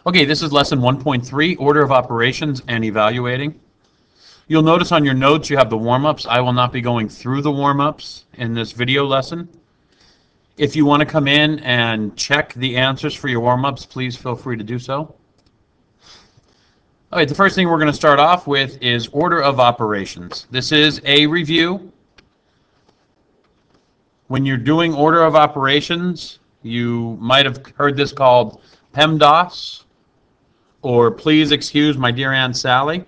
Okay, this is lesson 1.3, order of operations and evaluating. You'll notice on your notes you have the warm-ups. I will not be going through the warm-ups in this video lesson. If you want to come in and check the answers for your warm-ups, please feel free to do so. All right, the first thing we're going to start off with is order of operations. This is a review. When you're doing order of operations, you might have heard this called PEMDAS, or please excuse my dear Aunt Sally.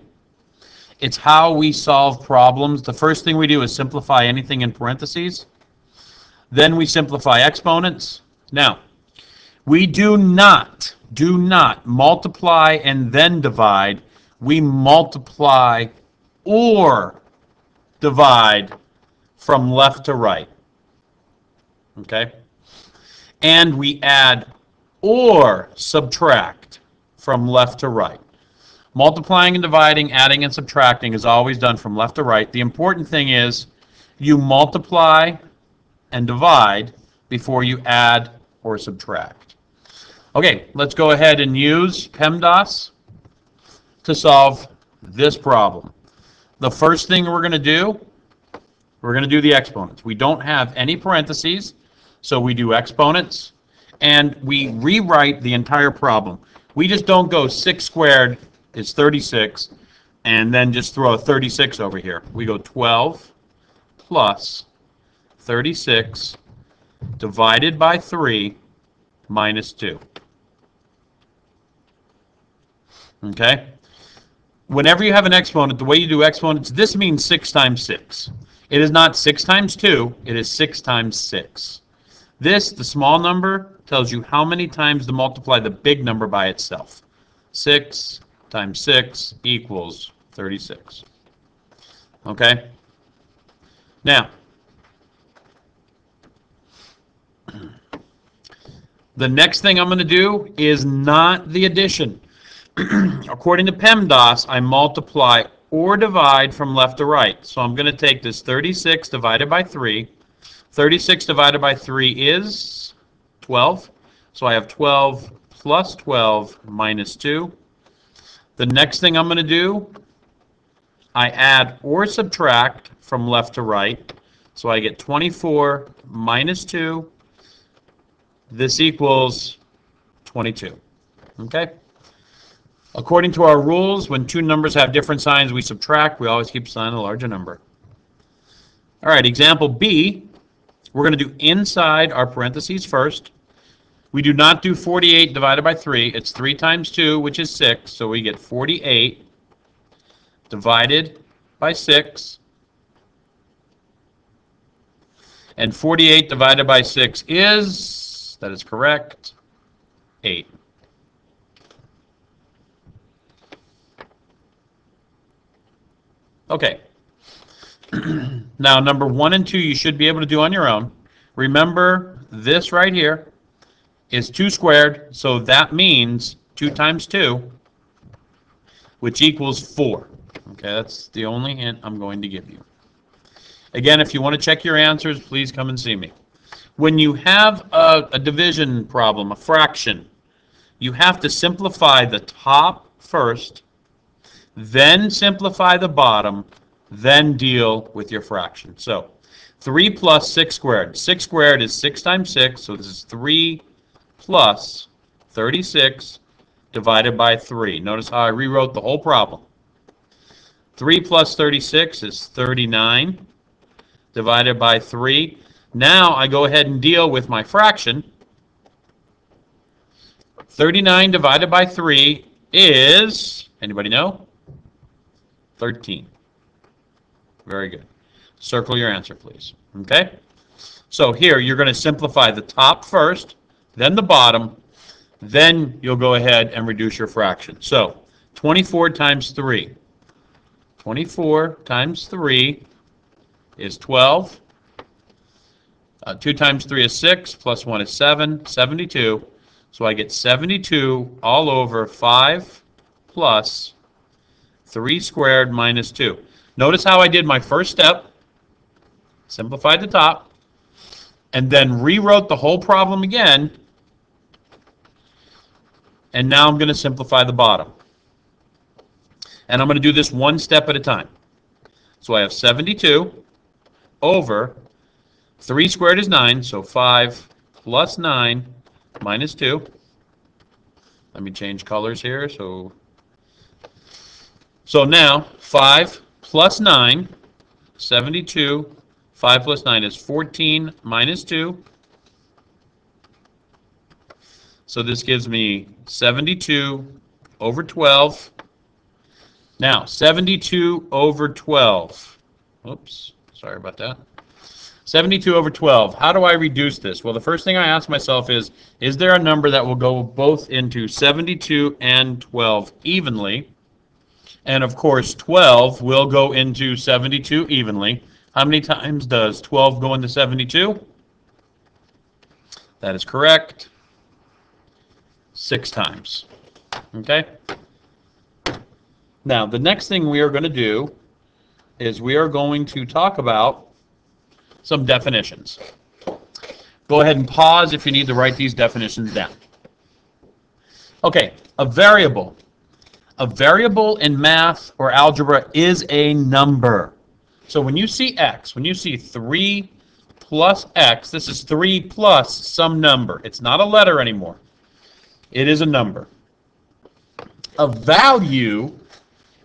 It's how we solve problems. The first thing we do is simplify anything in parentheses. Then we simplify exponents. Now, we do not multiply and then divide. We multiply or divide from left to right. Okay? And we add or subtract from left to right. Multiplying and dividing, adding and subtracting is always done from left to right. The important thing is you multiply and divide before you add or subtract. Okay, let's go ahead and use PEMDAS to solve this problem. The first thing we're going to do the exponents. We don't have any parentheses, so we do exponents, and we rewrite the entire problem. We just don't go 6 squared is 36, and then just throw a 36 over here. We go 12 plus 36 divided by 3 minus 2. Okay? Whenever you have an exponent, the way you do exponents, this means 6 times 6. It is not 6 times 2, it is 6 times 6. This, the small number, tells you how many times to multiply the big number by itself. 6 times 6 equals 36. Okay? Now, the next thing I'm going to do is not the addition. According to PEMDAS, I multiply or divide from left to right. So I'm going to take this 36 divided by 3. 36 divided by 3 is 12. So I have 12 plus 12 minus 2. The next thing I'm going to do, I add or subtract from left to right. So I get 24 minus 2. This equals 22. Okay? According to our rules, when two numbers have different signs, we subtract. We always keep a sign of the larger number. All right, example B, we're going to do inside our parentheses first. We do not do 48 divided by 3. It's 3 times 2, which is 6. So we get 48 divided by 6. And 48 divided by 6 is, that is correct, 8. Okay. Now, number 1 and 2 you should be able to do on your own. Remember, this right here is 2 squared, so that means 2 times 2, which equals 4. Okay, that's the only hint I'm going to give you. Again, if you want to check your answers, please come and see me. When you have a division problem, a fraction, you have to simplify the top first, then simplify the bottom, then deal with your fraction. So 3 plus 6 squared. 6 squared is 6 times 6, so this is 3 plus 36 divided by 3. Notice how I rewrote the whole problem. 3 plus 36 is 39 divided by 3. Now I go ahead and deal with my fraction. 39 divided by 3 is, anybody know? 13. Very good. Circle your answer, please. Okay? So here, you're going to simplify the top first, then the bottom, then you'll go ahead and reduce your fraction. So 24 times 3. 24 times 3 is 12. 2 times 3 is 6, plus 1 is 7, 72. So I get 72 all over 5 plus 3 squared minus 2. Notice how I did my first step, simplified the top, and then rewrote the whole problem again And now I'm going to simplify the bottom. And I'm going to do this one step at a time. So I have 72 over 3 squared is 9, so 5 plus 9 minus 2. Let me change colors here. So now 5 plus 9, 72, 5 plus 9 is 14 minus 2. So this gives me 72 over 12. Now, 72 over 12. Oops, sorry about that. 72 over 12. How do I reduce this? Well, the first thing I ask myself is there a number that will go both into 72 and 12 evenly? And of course, 12 will go into 72 evenly. How many times does 12 go into 72? That is correct. 6 times. Okay? Now, the next thing we are going to do is we are going to talk about some definitions. Go ahead and pause if you need to write these definitions down. Okay, a variable. A variable in math or algebra is a number. So when you see x, when you see 3 plus x, this is 3 plus some number. It's not a letter anymore. It is a number. A value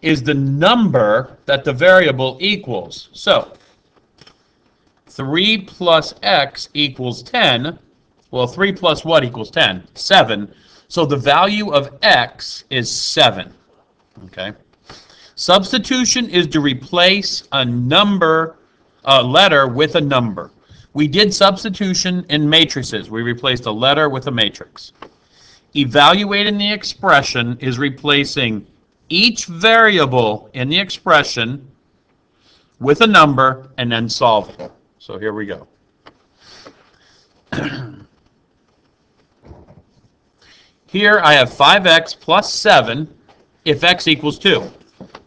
is the number that the variable equals. So 3 plus x equals 10. Well, 3 plus what equals 10? 7. So the value of x is 7. Okay. Substitution is to replace a letter with a number. We did substitution in matrices. We replaced a letter with a matrix. Evaluating the expression is replacing each variable in the expression with a number and then solving it. So here we go. Here I have 5x plus 7 if x equals 2.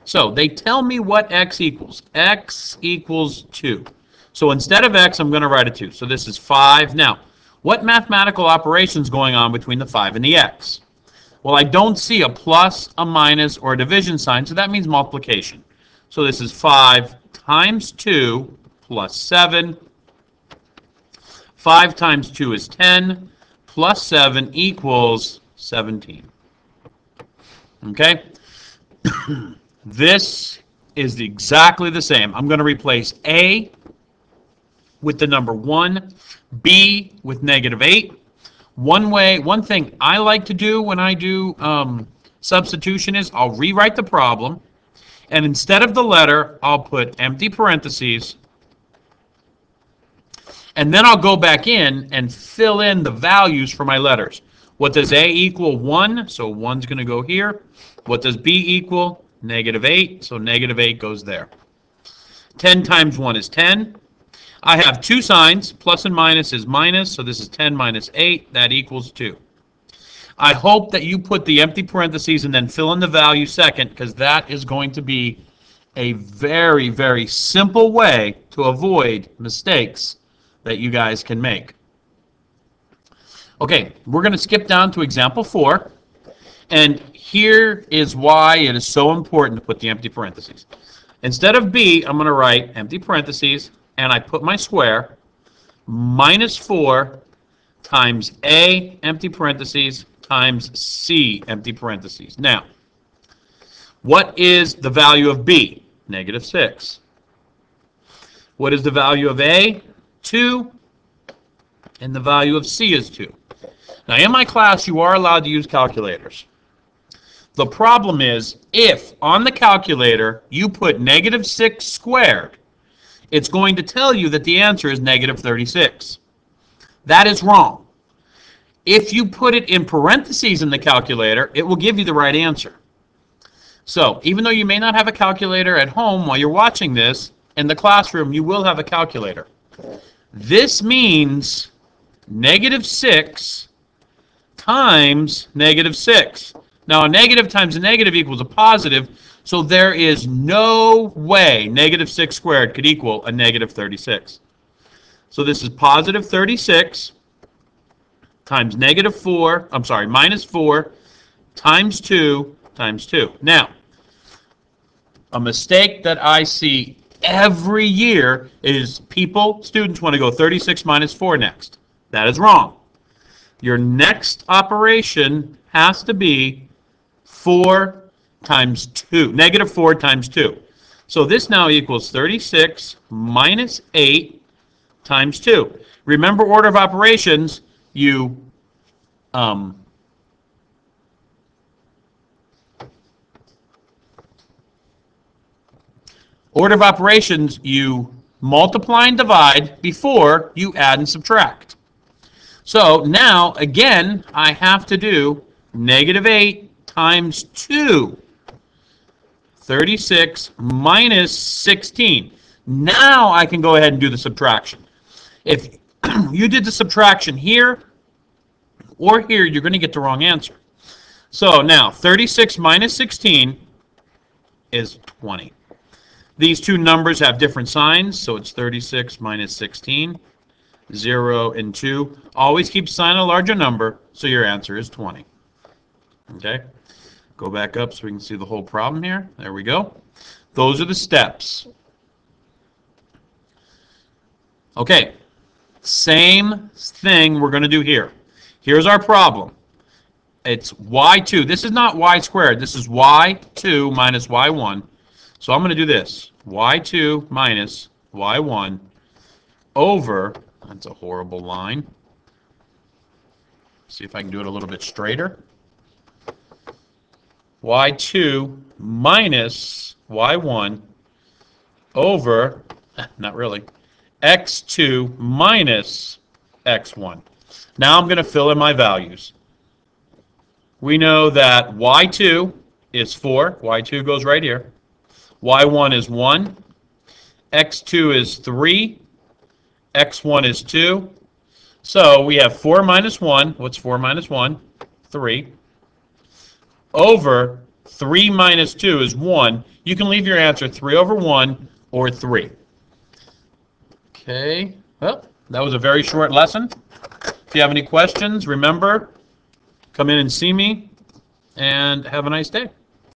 So they tell me what x equals. X equals 2. So instead of x, I'm going to write a 2. So this is 5. Now, what mathematical operation is going on between the 5 and the x? Well, I don't see a plus, a minus, or a division sign, so that means multiplication. So this is 5 times 2 plus 7. 5 times 2 is 10, plus 7 equals 17. Okay? This is exactly the same. I'm going to replace A with the number 1, B with -8. One thing I like to do when I do substitution is I'll rewrite the problem, and instead of the letter, I'll put empty parentheses, and then I'll go back in and fill in the values for my letters. What does A equal? 1, so 1's going to go here. What does B equal? -8, so -8 goes there. 10 times 1 is 10. I have 2 signs, plus and minus is minus, so this is 10 minus 8, that equals 2. I hope that you put the empty parentheses and then fill in the value second, because that is going to be a very, very simple way to avoid mistakes that you guys can make. Okay, we're going to skip down to example 4, and here is why it is so important to put the empty parentheses. Instead of B, I'm going to write empty parentheses, and I put my square, -4 times A, empty parentheses, times C, empty parentheses. Now, what is the value of B? -6. What is the value of A? 2. And the value of C is 2. Now, in my class, you are allowed to use calculators. The problem is, if on the calculator you put -6 squared, it's going to tell you that the answer is -36. That is wrong. If you put it in parentheses in the calculator, it will give you the right answer. So, even though you may not have a calculator at home while you're watching this, in the classroom you will have a calculator. This means -6 times -6. Now, a negative times a negative equals a positive, so there is no way -6 squared could equal a -36. So this is +36 times -4, I'm sorry, -4 times 2 times 2. Now, a mistake that I see every year is students want to go 36 minus 4 next. That is wrong. Your next operation has to be 4 times 2, negative 4 times 2. So this now equals 36 minus 8 times 2. Remember order of operations, you multiply and divide before you add and subtract. So now, again, I have to do negative 8 times 2. 36 minus 16. Now I can go ahead and do the subtraction. If you did the subtraction here or here, you're going to get the wrong answer. So now 36 minus 16 is 20. These two numbers have different signs, so it's 36 minus 16. 0 and 2. Always keep sign a larger number, so your answer is 20. Okay? Go back up so we can see the whole problem here. There we go. Those are the steps. Okay. Same thing we're going to do here. Here's our problem. It's y2. This is not y squared. This is y2 minus y1. So I'm going to do this. y2 minus y1 over, that's a horrible line. See if I can do it a little bit straighter. y2 minus y1 over, not really, x2 minus x1. Now I'm going to fill in my values. We know that y2 is 4. y2 goes right here. y1 is 1. x2 is 3. x1 is 2. So we have 4 minus 1. What's 4 minus 1? 3. Over 3 minus 2 is 1. You can leave your answer 3 over 1 or 3. Okay. Well, that was a very short lesson. If you have any questions, remember, come in and see me, and have a nice day.